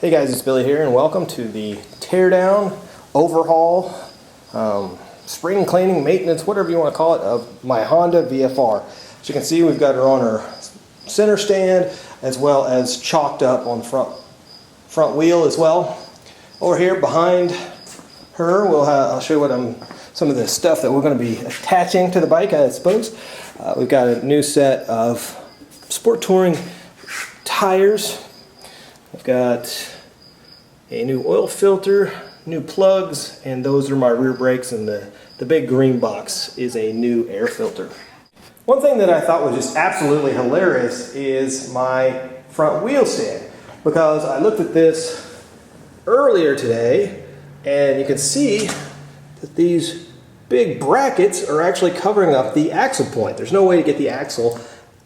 Hey guys, it's Billy here and welcome to the teardown, overhaul, spring cleaning, maintenance, whatever you want to call it, of my Honda VFR. As you can see, we've got her on her center stand as well as chalked up on the front wheel as well. Over here behind her, I'll show you what some of the stuff that we're going to be attaching to the bike, I suppose. We've got a new set of sport touring tires. I've got a new oil filter, new plugs, and those are my rear brakes, and the big green box is a new air filter. One thing that I thought was just absolutely hilarious is my front wheel stand, because I looked at this earlier today and you can see that these big brackets are actually covering up the axle point. There's no way to get the axle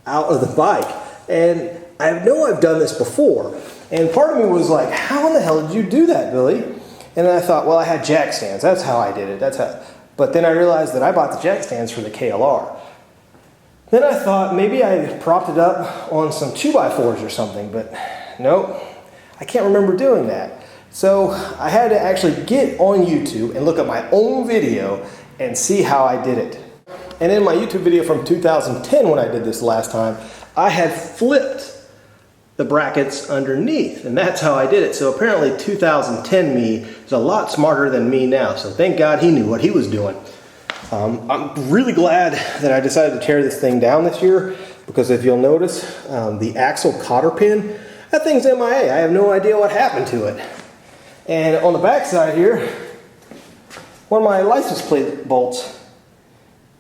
out of the bike, and I know I've done this before. And part of me was like, how in the hell did you do that, Billy? And then I thought, well, I had jack stands. That's how I did it. But then I realized that I bought the jack stands for the KLR. Then I thought maybe I propped it up on some 2x4s or something, but nope, I can't remember doing that. So I had to actually get on YouTube and look at my own video and see how I did it. And in my YouTube video from 2010, when I did this last time, I had flipped the brackets underneath, and that's how I did it. So apparently 2010 me is a lot smarter than me now, so thank God he knew what he was doing. I'm really glad that I decided to tear this thing down this year, because if you'll notice, the axle cotter pin, that thing's MIA. I have no idea what happened to it. And on the back side here, one of my license plate bolts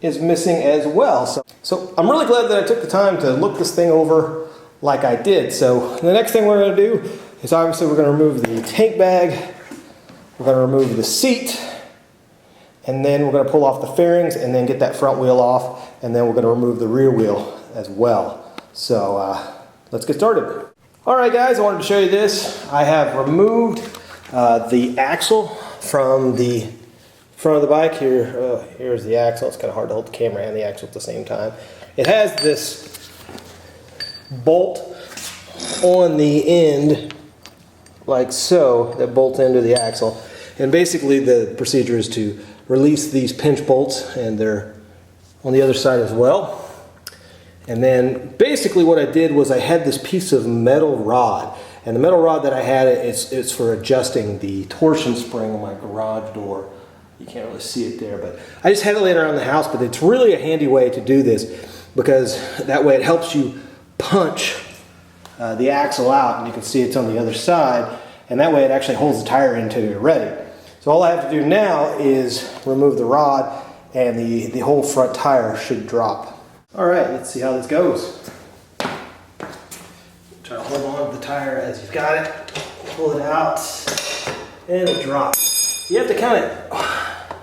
is missing as well. So I'm really glad that I took the time to look this thing over like I did. So the next thing we're going to do is obviously we're going to remove the tank bag, we're going to remove the seat, and then we're going to pull off the fairings and then get that front wheel off, and then we're going to remove the rear wheel as well. So let's get started. Alright guys, I wanted to show you this. I have removed the axle from the front of the bike. Here's the axle. It's kind of hard to hold the camera and the axle at the same time. It has this bolt on the end like so that bolts into the axle, and basically the procedure is to release these pinch bolts, and they're on the other side as well. And then basically what I did was I had this piece of metal rod, and the metal rod that I had, it's for adjusting the torsion spring on my garage door. You can't really see it there, but I just had it laying around the house. But it's really a handy way to do this, because that way it helps you punch the axle out, and you can see it's on the other side, and that way it actually holds the tire in until you're ready. So all I have to do now is remove the rod, and the whole front tire should drop. Alright, let's see how this goes. Try to hold on to the tire as you've got it, pull it out, and it drops. You have to kind of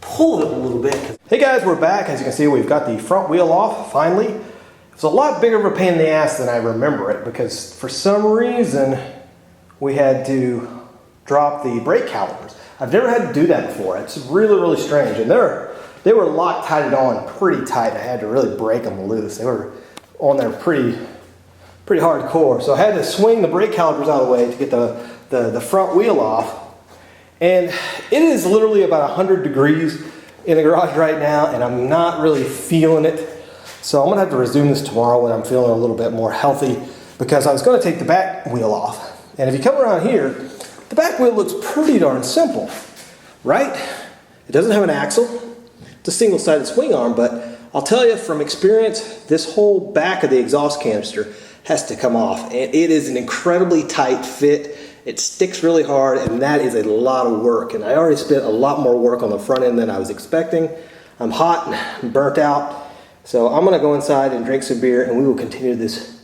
pull it a little bit. Hey guys, we're back. As you can see, we've got the front wheel off finally. It's a lot bigger of a pain in the ass than I remember it, because for some reason we had to drop the brake calipers. I've never had to do that before. It's really, really strange. And they were Loctited on pretty tight. I had to really break them loose. They were on there pretty hardcore. So I had to swing the brake calipers out of the way to get the front wheel off. And it is literally about 100 degrees in the garage right now, and I'm not really feeling it. So I'm going to have to resume this tomorrow when I'm feeling a little bit more healthy, because I was going to take the back wheel off. And if you come around here, the back wheel looks pretty darn simple, right? It doesn't have an axle. It's a single-sided swing arm, but I'll tell you from experience, this whole back of the exhaust canister has to come off. And it is an incredibly tight fit. It sticks really hard, and that is a lot of work. And I already spent a lot more work on the front end than I was expecting. I'm hot and burnt out. So I'm going to go inside and drink some beer, and we will continue this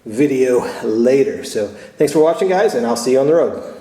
video later. So thanks for watching, guys, and I'll see you on the road.